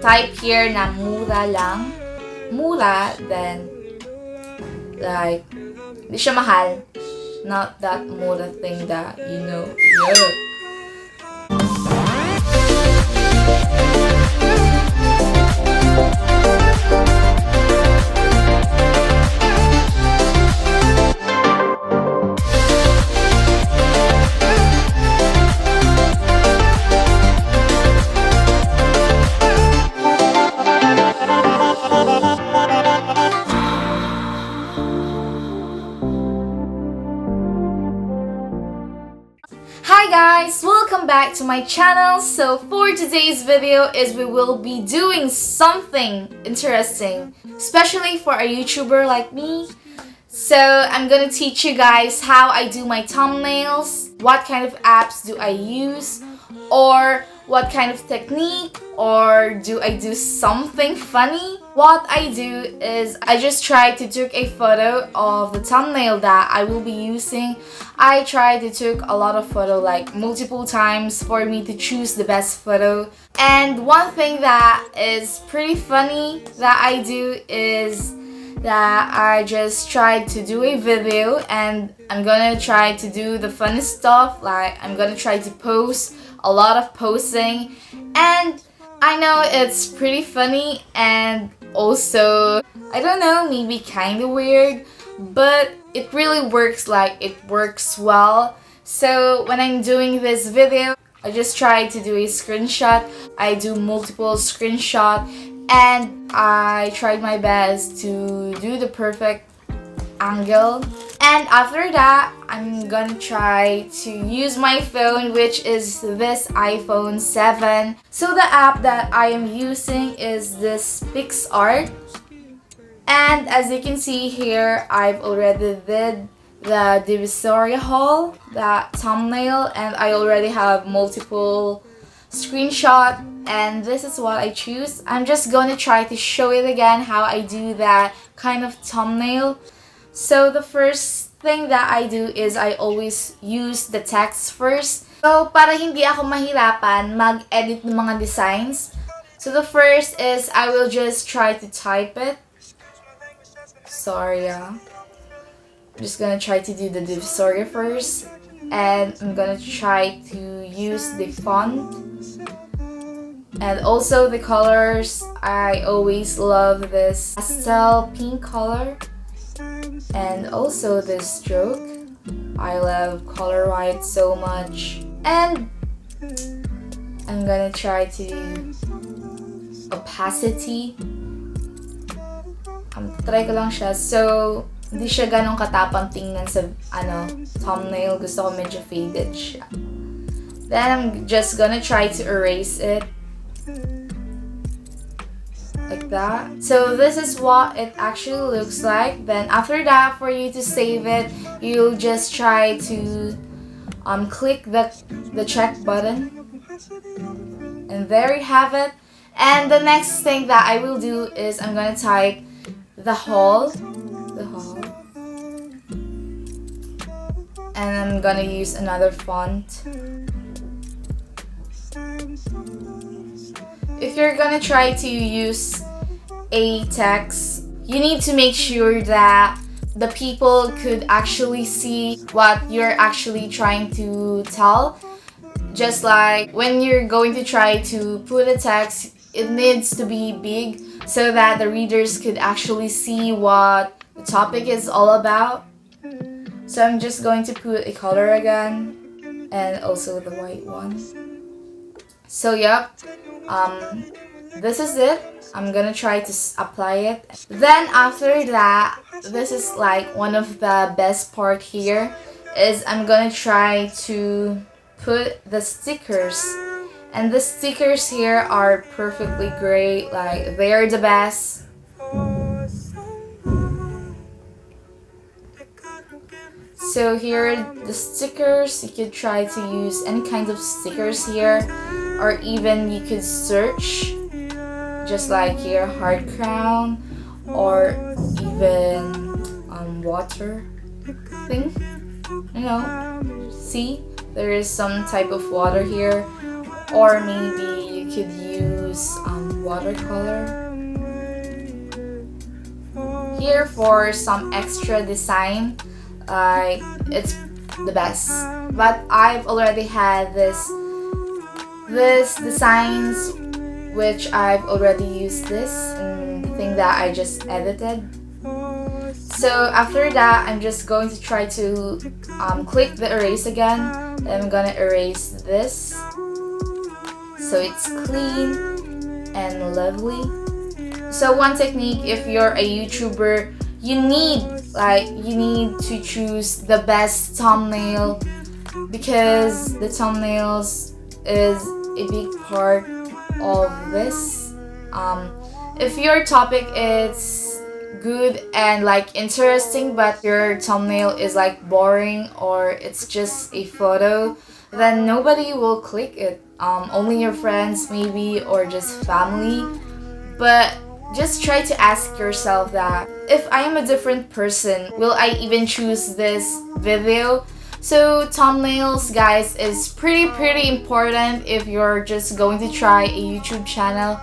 type here na mura lang. Mura, then like, di siya mahal. Not that mura thing that, you know. Yeah. Hi guys! Welcome back to my channel. So for today's video is we will be doing something interesting, especially for a YouTuber like me. So I'm gonna teach you guys how I do my thumbnails, what kind of apps do I use, or what kind of technique, or do I do something funny? What I do is I just try to take a photo of the thumbnail that I will be using. I try to take a lot of photo, like multiple times, for me to choose the best photo. And one thing that is pretty funny that I do is that I just tried to do a video and I'm gonna try to do the funny stuff, like I'm gonna try to post a lot of posting, and I know it's pretty funny and also, I don't know, maybe kind of weird, but it really works, like it works well. So when I'm doing this video, I just try to do a screenshot. I do multiple screenshots and I tried my best to do the perfect angle. And after that, I'm gonna try to use my phone, which is this iPhone 7. So the app that I am using is this PixArt. And as you can see here, I've already did the Divisoria haul, that thumbnail, and I already have multiple screenshot, and this is what I choose. I'm just gonna try to show it again how I do that kind of thumbnail. So the first thing that I do is I always use the text first. So para hindi ako mahirapan mag-edit ng mga designs. So the first is I will just try to type it. Sorry, I'm just gonna try to do the Divisoria first. And I'm gonna try to use the font. And also the colors. I always love this pastel pink color. And also this stroke. I love color white so much. And I'm gonna try to do opacity. Try ko lang siya. So, hindi siya ganong katapang tingnan sa thumbnail. Gusto ko medyo faded siya. Then I'm just gonna try to erase it. Like that. So this is what it actually looks like. Then after that, for you to save it, you'll just try to click the check button. And there you have it. And the next thing that I will do is I'm gonna type the haul. And I'm gonna use another font. If you're gonna try to use a text, you need to make sure that the people could actually see what you're actually trying to tell. Just like when you're going to try to put a text, it needs to be big so that the readers could actually see what the topic is all about. So I'm just going to put a color again and also the white one. So yep, this is it. I'm gonna try to apply it. Then after that, this is like one of the best part here is I'm gonna try to put the stickers. And the stickers here are perfectly great, like they're the best. So here are the stickers. You could try to use any kind of stickers here, or even you could search, just like here, heart crown, or even water thing. You know, see, there is some type of water here, or maybe you could use watercolor here for some extra design. Like, it's the best. But I've already had this designs, which I've already used this in the thing that I just edited. So after that, I'm just going to try to click the erase again. And I'm gonna erase this so it's clean and lovely. So one technique, if you're a YouTuber, you need to choose the best thumbnail, because the thumbnails is a big part of this. If your topic is good and like interesting, but your thumbnail is like boring or it's just a photo, then nobody will click it. Only your friends maybe, or just family. But just try to ask yourself that, if I am a different person, will I even choose this video? So thumbnails, guys, is pretty important if you're just going to try a YouTube channel.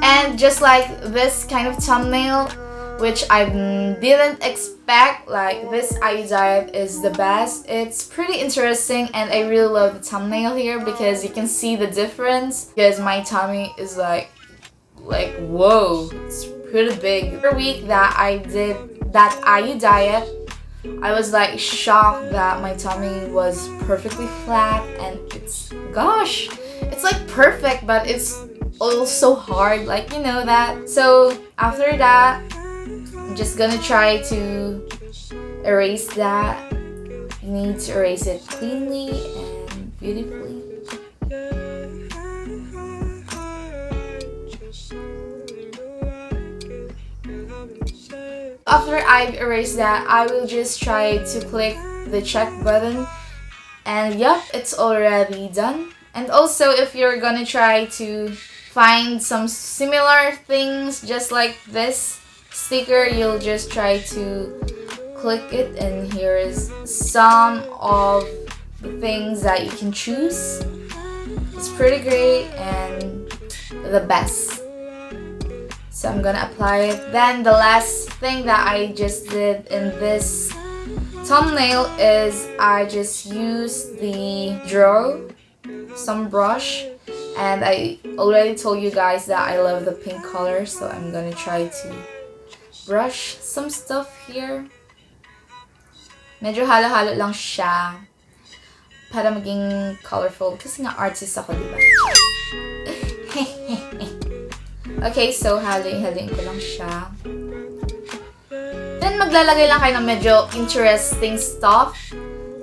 And just like this kind of thumbnail, which I didn't expect, like this IU diet is the best. It's pretty interesting and I really love the thumbnail here because you can see the difference, because my tummy is like whoa, it's pretty big. The week that I did that IU diet, I was like shocked that my tummy was perfectly flat, and it's like perfect, but it's also hard, like, you know that. So after that, I'm just gonna try to erase that. You need to erase it cleanly and beautifully. After I've erased that, I will just try to click the check button, and yep, it's already done. And also, if you're gonna try to find some similar things just like this sticker, you'll just try to click it, and here is some of the things that you can choose. It's pretty great and the best. So I'm gonna apply it. Then the last thing that I just did in this thumbnail is I just used the some brush, and I already told you guys that I love the pink color, so I'm gonna try to brush some stuff here. Medyo halo-halo lang siya para maging colorful, kasi nga artist ako, diba? Okay, so haluin ko lang siya. Then maglalagay lang kayo ng medyo interesting stuff.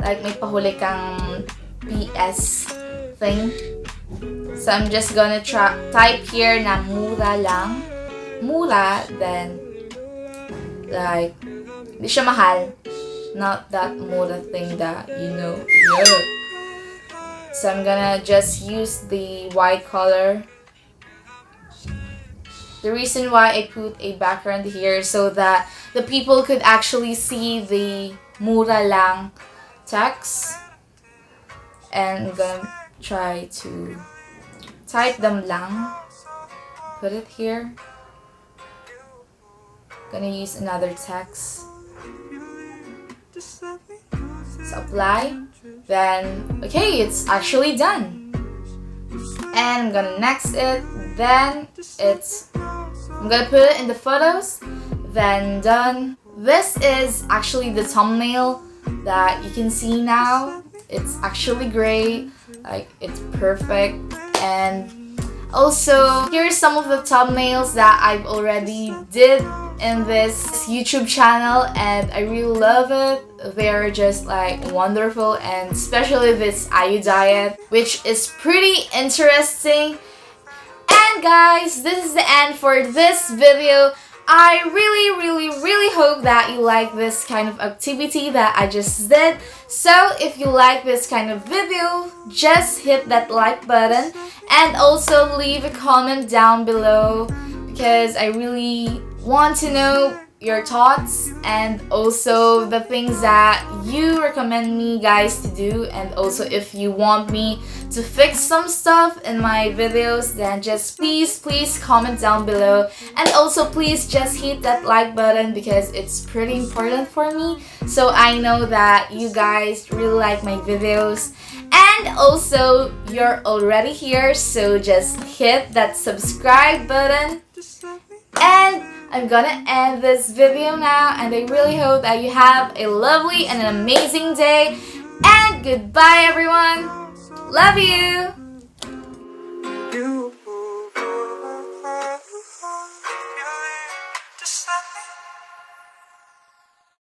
Like may pahuli kang PS thing. So I'm just gonna type here na mura lang. Mura, then like hindi siya mahal. Not that mura thing that you know. Yeah. So I'm gonna just use the white color. The reason why I put a background here so that the people could actually see the mura lang text. And I'm gonna try to type them lang. Put it here. Gonna use another text. So apply. Then, okay, it's actually done. And I'm gonna next it. Then I'm gonna put it in the photos, then done. This is actually the thumbnail that you can see now. It's actually great, like it's perfect. And also, here's some of the thumbnails that I've already did in this YouTube channel, and I really love it. They're just like wonderful, and especially this IU diet, which is pretty interesting. And guys, this is the end for this video. I really hope that you like this kind of activity that I just did. So if you like this kind of video, just hit that like button and also leave a comment down below, because I really want to know your thoughts and also the things that you recommend me guys to do, and also if you want me to fix some stuff in my videos, then just please comment down below, and also please just hit that like button because it's pretty important for me, so I know that you guys really like my videos. And also, you're already here, so just hit that subscribe button. And I'm gonna end this video now, and I really hope that you have a lovely and an amazing day. And goodbye, everyone. Love you.